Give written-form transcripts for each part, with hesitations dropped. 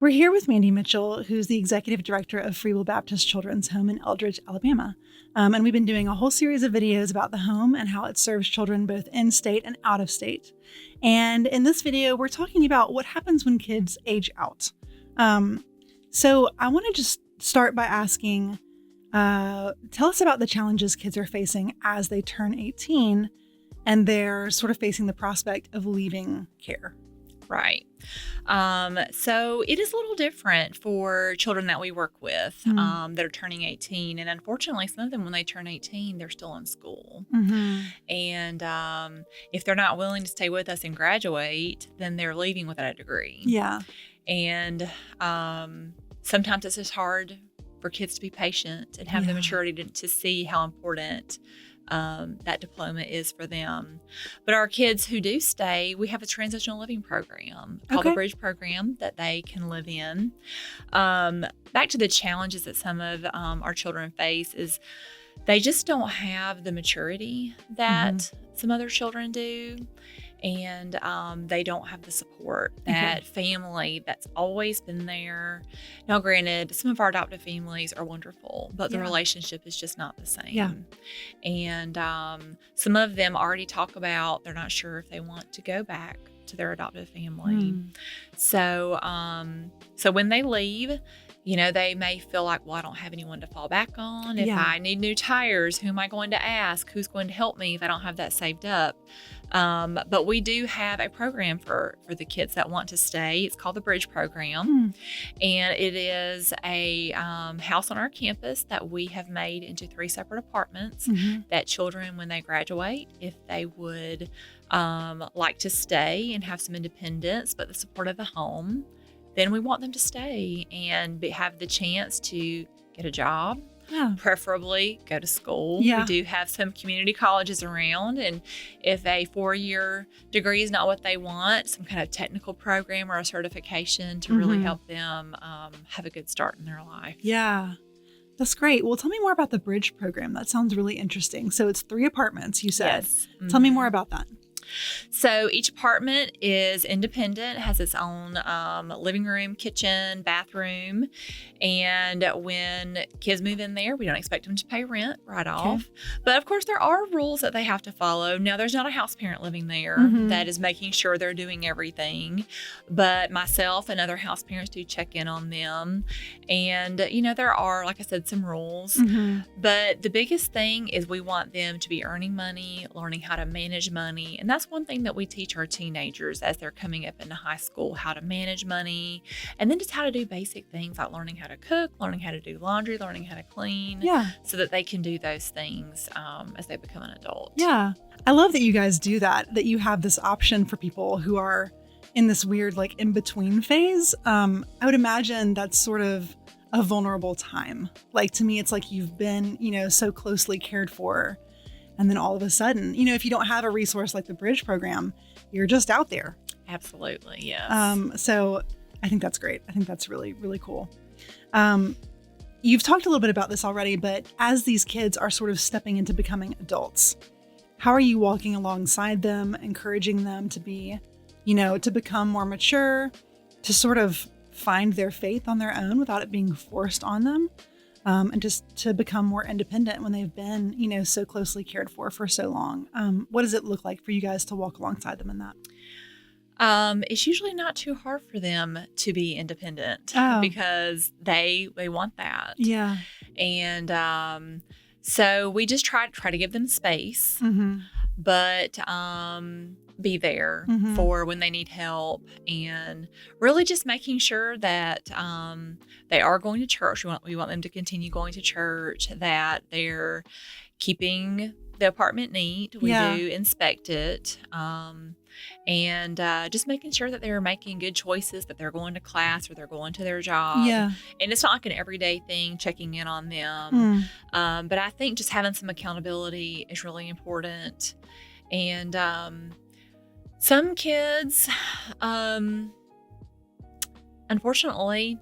We're here with Mandy Mitchell, who's the executive director of Free Will Baptist Children's Home in Eldridge, Alabama. And we've been doing a whole series of videos about the home and how it serves children both in state and out of state. And in this video, we're talking about what happens when kids age out. So I want to just start by asking, tell us about the challenges kids are facing as they turn 18 and they're sort of facing the prospect of leaving care. Right. So it is a little different for children that we work with that are turning 18. And unfortunately, some of them, when they turn 18, they're still in school. Mm-hmm. And if they're not willing to stay with us and graduate, then they're leaving without a degree. Yeah. And sometimes it's just hard for kids to be patient and have the maturity to see how important that diploma is for them. But our kids who do stay, we have a transitional living program called the Bridge program that they can live in. Back to the challenges that some of our children face is they just don't have the maturity that some other children do. And they don't have the support, that family that's always been there. Now, granted, some of our adoptive families are wonderful, but the relationship is just not the same. Yeah. And some of them already talk about they're not sure if they want to go back to their adoptive family. So when they leave, you know, they may feel like, well, I don't have anyone to fall back on. If I need new tires, who am I going to ask? Who's going to help me if I don't have that saved up? But we do have a program for the kids that want to stay. It's called the Bridge program. And it is a house on our campus that we have made into 3 separate apartments that children, when they graduate, if they would like to stay and have some independence, but the support of the home, then we want them to stay and have the chance to get a job, preferably go to school. We do have some community colleges around, and if a 4-year degree is not what they want, some kind of technical program or a certification to really help them have a good start in their life. Yeah, that's great. Well, tell me more about the Bridge program. That sounds really interesting. So it's 3 apartments, you said. Yes. Tell me more about that. So each apartment is independent, has its own living room, kitchen, bathroom. And when kids move in there, we don't expect them to pay rent right off. But of course, there are rules that they have to follow. Now, there's not a house parent living there that is making sure they're doing everything. But myself and other house parents do check in on them. And, you know, there are, like I said, some rules. But the biggest thing is we want them to be earning money, learning how to manage money. And that's one thing that we teach our teenagers as they're coming up into high school, how to manage money, and then just how to do basic things like learning how to cook, learning how to do laundry, learning how to clean, so that they can do those things as they become an adult. Yeah. I love that you guys do that you have this option for people who are in this weird, like, in-between phase. I would imagine that's sort of a vulnerable time. Like, to me, it's like you've been, you know, so closely cared for. And then all of a sudden, you know, if you don't have a resource like the Bridge program, you're just out there. Absolutely, yes. So I think that's great. I think that's really, really cool. You've talked a little bit about this already, but as these kids are sort of stepping into becoming adults, how are you walking alongside them, encouraging them to be, you know, to become more mature, to sort of find their faith on their own without it being forced on them? And just to become more independent when they've been, you know, so closely cared for so long. What does it look like for you guys to walk alongside them in that? It's usually not too hard for them to be independent because they want that. Yeah. And so we just try to give them space, but be there for when they need help, and really just making sure that they are going to church. We want them to continue going to church, that they're keeping the apartment neat. We do inspect it, and just making sure that they're making good choices, that they're going to class or they're going to their job. Yeah. And it's not like an everyday thing, checking in on them. But I think just having some accountability is really important. And some kids, unfortunately,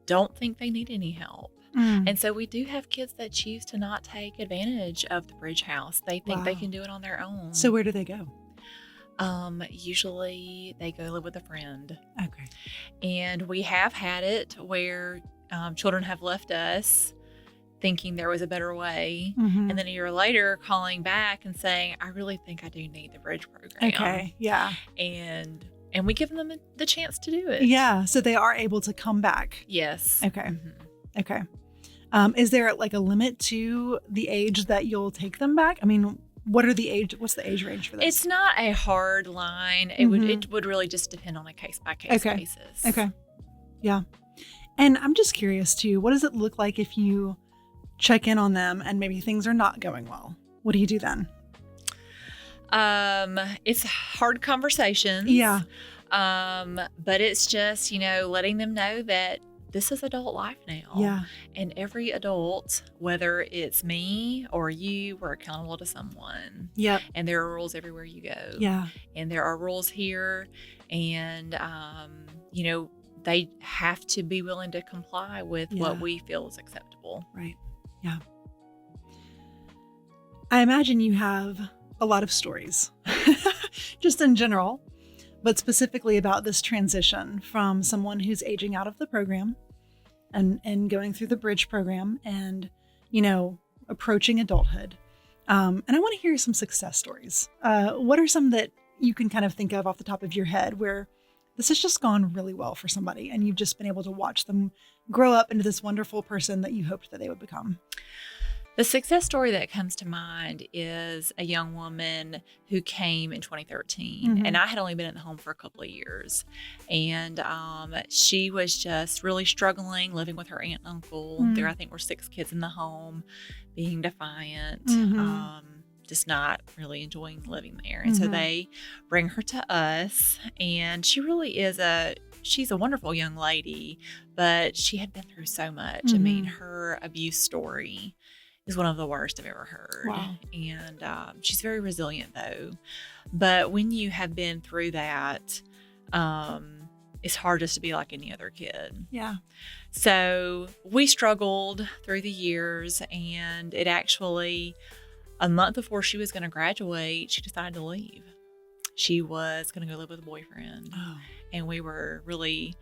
don't think they need any help. And so we do have kids that choose to not take advantage of the Bridge House. They think they can do it on their own. So where do they go? Usually they go live with a friend. Okay. And we have had it where children have left us thinking there was a better way. Mm-hmm. And then a year later calling back and saying, I really think I do need the bridge program. Okay. Yeah. And we give them the chance to do it. Yeah. So they are able to come back. Yes. Okay. Mm-hmm. Okay. Is there like a limit to the age that you'll take them back? I mean, what's the age range for this? It's not a hard line. It would really just depend on a case by case basis. Okay. Yeah. And I'm just curious too, what does it look like if you check in on them and maybe things are not going well? What do you do then? It's hard conversations. Yeah. But it's just, letting them know that this is adult life now. Yeah. And every adult, whether it's me or you, we're accountable to someone. Yep. And there are rules everywhere you go. Yeah. And there are rules here. And, they have to be willing to comply with what we feel is acceptable. Right. Yeah. I imagine you have a lot of stories, just in general, but specifically about this transition from someone who's aging out of the program and going through the bridge program and, approaching adulthood. And I want to hear some success stories. What are some that you can kind of think of off the top of your head where this has just gone really well for somebody and you've just been able to watch them grow up into this wonderful person that you hoped that they would become? The success story that comes to mind is a young woman who came in 2013, Mm-hmm. and I had only been in the home for a couple of years. And she was just really struggling, living with her aunt and uncle. Mm-hmm. There, I think, were 6 kids in the home, being defiant, Mm-hmm. just not really enjoying living there. And so Mm-hmm. they bring her to us, and she really is she's a wonderful young lady, but she had been through so much. Mm-hmm. I mean, her abuse story is one of the worst I've ever heard. Wow. And she's very resilient, though. But when you have been through that, it's hard just to be like any other kid. Yeah. So we struggled through the years, and it actually, a month before she was going to graduate, she decided to leave. She was going to go live with a boyfriend. Oh. And we were really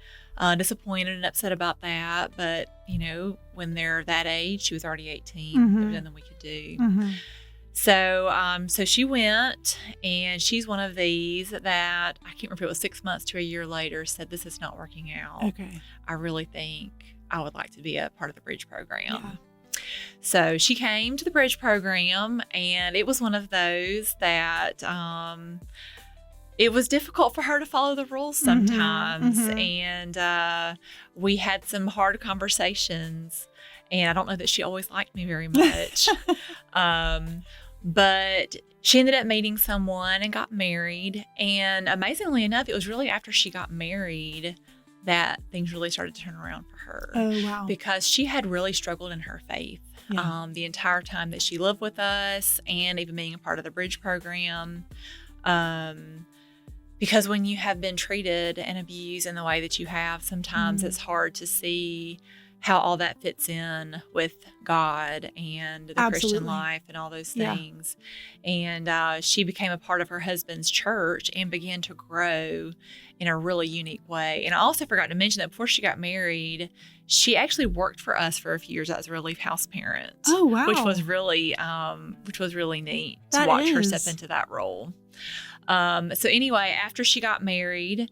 disappointed and upset about that. But, when they're that age, she was already 18. Mm-hmm. There was nothing we could do. Mm-hmm. So she went, and she's one of these that, I can't remember if it was 6 months to a year later, said, this is not working out. Okay. I really think I would like to be a part of the bridge program. Yeah. So she came to the bridge program, and it was one of those that it was difficult for her to follow the rules sometimes. Mm-hmm. And we had some hard conversations, and I don't know that she always liked me very much. But she ended up meeting someone and got married. And amazingly enough, it was really after she got married that things really started to turn around for her. Oh, wow. Because she had really struggled in her faith the entire time that she lived with us, and even being a part of the bridge program. Because when you have been treated and abused in the way that you have, sometimes it's hard to see how all that fits in with God and the Christian life and all those things. And she became a part of her husband's church and began to grow in a really unique way. And I also forgot to mention that before she got married, she actually worked for us for a few years as a relief house parent. Oh, wow. Which was really neat to watch her step into that role. So anyway, after she got married,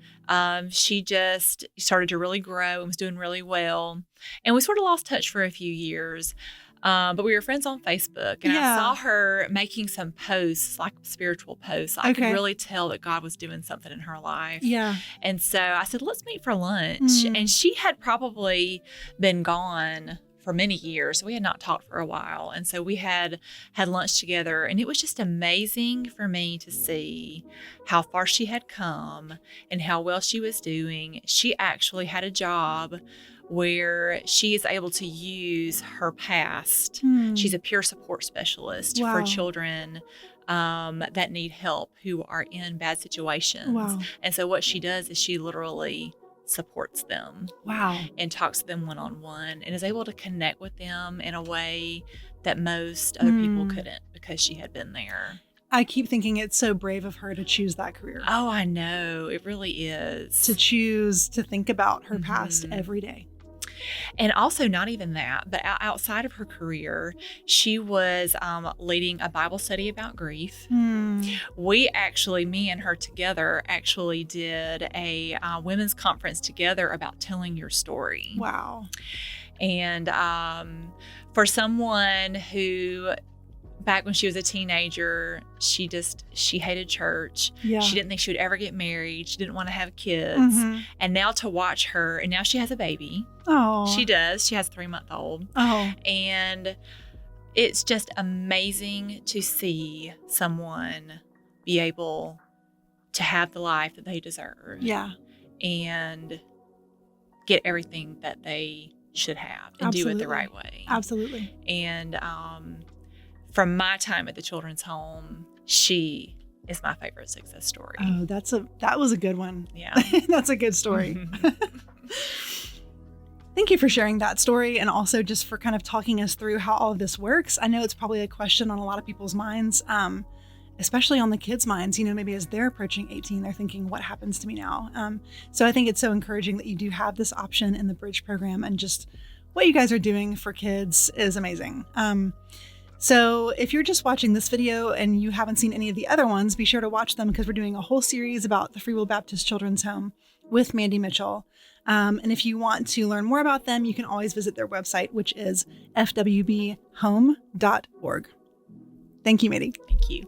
she just started to really grow and was doing really well. And we sort of lost touch for a few years. But we were friends on Facebook, and I saw her making some posts, like spiritual posts. I could really tell that God was doing something in her life. Yeah. And so I said, let's meet for lunch. And she had probably been gone for many years. So we had not talked for a while. And so we had lunch together, and it was just amazing for me to see how far she had come and how well she was doing. She actually had a job where she is able to use her past. She's a peer support specialist for children that need help, who are in bad situations. Wow. And so what she does is she literally supports them. Wow. And talks to them one-on-one, and is able to connect with them in a way that most other people couldn't, because she had been there. I keep thinking it's so brave of her to choose that career. Oh, I know. It really is. To choose to think about her past every day. And also, not even that, but outside of her career, she was leading a Bible study about grief. We actually, me and her together, actually did a women's conference together about telling your story. Wow. And for someone who, back when she was a teenager, she hated church. Yeah. She didn't think she would ever get married. She didn't want to have kids. And now to watch her, and now she has a baby. Oh. She does. She has a 3-month-old. Oh. And it's just amazing to see someone be able to have the life that they deserve. Yeah. And get everything that they should have and do it the right way. Absolutely. And from my time at the children's home, she is my favorite success story. Oh, that was a good one. Yeah. That's a good story. Thank you for sharing that story, and also just for kind of talking us through how all of this works. I know it's probably a question on a lot of people's minds, especially on the kids' minds. Maybe as they're approaching 18, they're thinking, what happens to me now? So I think it's so encouraging that you do have this option in the Bridge program, and just what you guys are doing for kids is amazing. So if you're just watching this video and you haven't seen any of the other ones, be sure to watch them, because we're doing a whole series about the Free Will Baptist Children's Home with Mandy Mitchell. And if you want to learn more about them, you can always visit their website, which is fwbhome.org. Thank you, Mandy. Thank you.